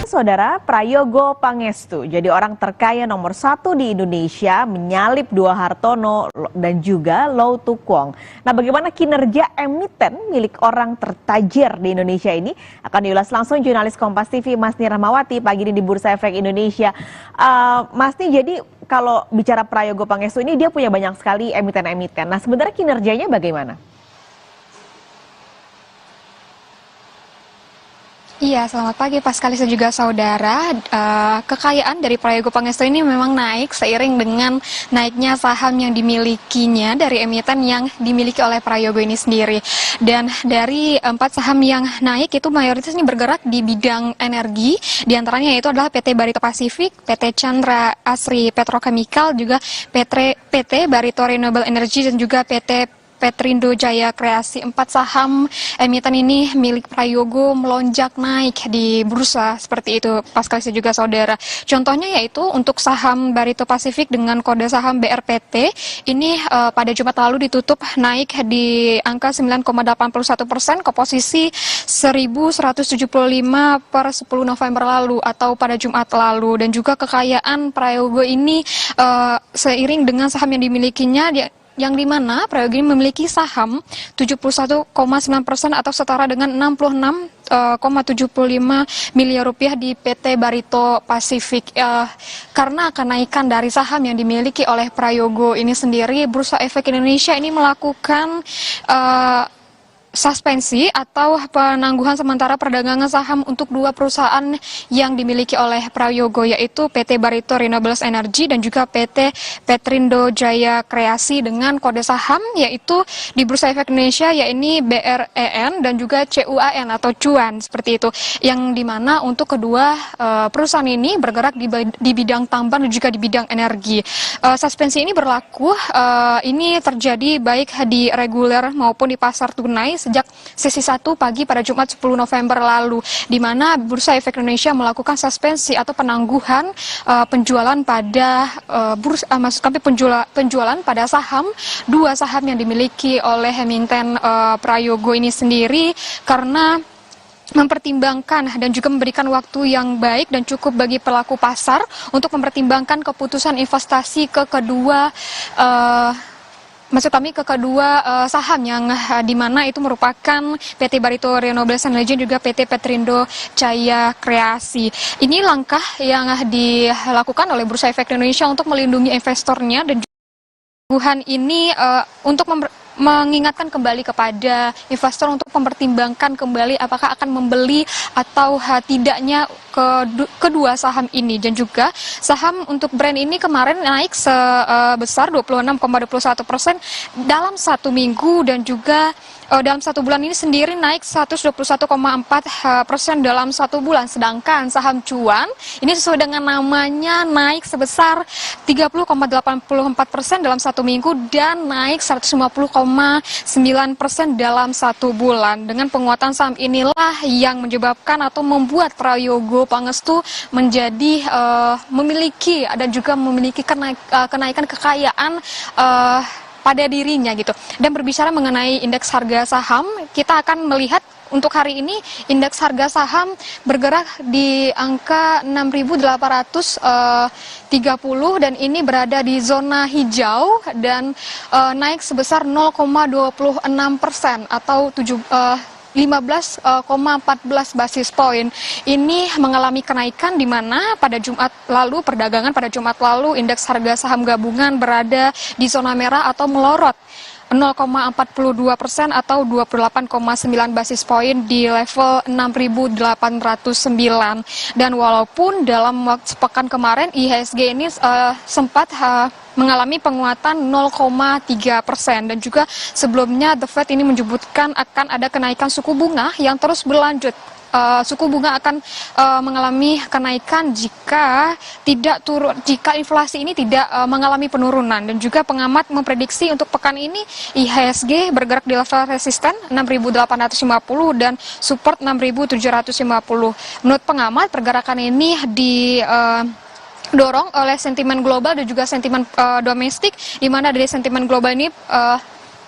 Saudara, Prayogo Pangestu jadi orang terkaya nomor 1 di Indonesia, menyalip Dua Hartono dan juga Louw Tukwong. Nah, bagaimana kinerja emiten milik orang tertajir di Indonesia ini akan diulas langsung jurnalis Kompas TV Masni Rahmawati pagi ini di Bursa Efek Indonesia. Masni, jadi kalau bicara Prayogo Pangestu ini dia punya banyak sekali emiten-emiten. Nah, sebenarnya kinerjanya bagaimana? Iya, selamat pagi Pascal dan juga saudara. Kekayaan dari Prayogo Pangestu ini memang naik seiring dengan naiknya saham yang dimilikinya dari emiten yang dimiliki oleh Prayogo ini sendiri. Dan dari 4 saham yang naik itu mayoritasnya bergerak di bidang energi. Di antaranya yaitu adalah PT Barito Pacific, PT Chandra Asri Petrochemical, juga PT Barito Renewable Energy dan juga PT Petrindo Jaya Kreasi. 4 saham emiten ini milik Prayogo melonjak naik di bursa seperti itu, Pascal dan juga saudara. Contohnya yaitu untuk saham Barito Pacific dengan kode saham BRPT ini pada Jumat lalu ditutup naik di angka 9,81% ke posisi 1.175 per 10 November lalu atau pada Jumat lalu. Dan juga kekayaan Prayogo ini seiring dengan saham yang dimilikinya yang dimana Prayogo ini memiliki saham 71,9% atau setara dengan 66,75 miliar rupiah di PT Barito Pacific. Karena kenaikan dari saham yang dimiliki oleh Prayogo ini sendiri, Bursa Efek Indonesia ini melakukan suspensi atau penangguhan sementara perdagangan saham untuk 2 perusahaan yang dimiliki oleh Prayogo, yaitu PT Barito Renewable Energy dan juga PT Petrindo Jaya Kreasi dengan kode saham yaitu di Bursa Efek Indonesia yaitu BREN dan juga CUAN atau Cuan seperti itu, yang dimana untuk kedua perusahaan ini bergerak di bidang tambang dan juga di bidang energi. Suspensi ini berlaku ini terjadi baik di reguler maupun di pasar tunai sejak sesi 1 pagi pada Jumat 10 November lalu, di mana Bursa Efek Indonesia melakukan suspensi atau penangguhan penjualan pada penjualan pada saham 2 saham yang dimiliki oleh emiten Prayogo ini sendiri karena mempertimbangkan dan juga memberikan waktu yang baik dan cukup bagi pelaku pasar untuk mempertimbangkan keputusan investasi ke kedua saham yang dimana itu merupakan PT Barito Renewable Energy dan juga PT Petrindo Jaya Kreasi. Ini langkah yang dilakukan oleh Bursa Efek Indonesia untuk melindungi investornya dan Tuhan ini untuk mengingatkan kembali kepada investor untuk mempertimbangkan kembali apakah akan membeli atau tidaknya kedua saham ini. Dan juga saham untuk brand ini kemarin naik sebesar 26,21% dalam 1 minggu dan juga dalam 1 bulan ini sendiri naik 121,4% dalam 1 bulan. Sedangkan saham Cuan ini sesuai dengan namanya naik sebesar 30,84% dalam 1 minggu dan naik 150,9% dalam 1 bulan. Dengan penguatan saham inilah yang menyebabkan atau membuat Prayogo Pangestu menjadi memiliki dan juga memiliki kenaikan kekayaan pada dirinya gitu. Dan berbicara mengenai indeks harga saham, kita akan melihat untuk hari ini indeks harga saham bergerak di angka 6.830 dan ini berada di zona hijau dan naik sebesar 0,26% atau 15,14 basis poin. Ini mengalami kenaikan di mana pada Jumat lalu, perdagangan pada Jumat lalu, indeks harga saham gabungan berada di zona merah atau melorot 0,42% atau 28,9 basis poin di level 6.809. Dan walaupun dalam waktu sepekan kemarin IHSG ini sempat mengalami penguatan 0,3% dan juga sebelumnya The Fed ini menyebutkan akan ada kenaikan suku bunga yang terus berlanjut. Suku bunga akan mengalami kenaikan jika inflasi ini tidak mengalami penurunan. Dan juga pengamat memprediksi untuk pekan ini IHSG bergerak di level resisten 6.850 dan support 6.750. Menurut pengamat, pergerakan ini didorong oleh sentimen global dan juga sentimen domestik, di mana dari sentimen global ini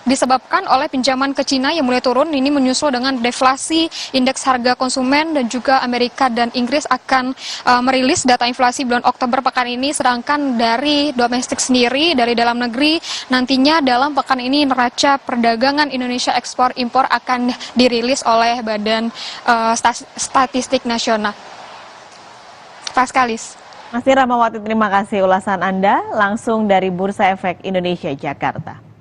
disebabkan oleh pinjaman ke Cina yang mulai turun. Ini menyusul dengan deflasi indeks harga konsumen, dan juga Amerika dan Inggris akan merilis data inflasi bulan Oktober pekan ini. Sedangkan dari domestik sendiri, dari dalam negeri, nantinya dalam pekan ini neraca perdagangan Indonesia ekspor impor akan dirilis oleh Badan Statistik Nasional. Paskalis. Mas Rahmawati, terima kasih ulasan Anda langsung dari Bursa Efek Indonesia, Jakarta.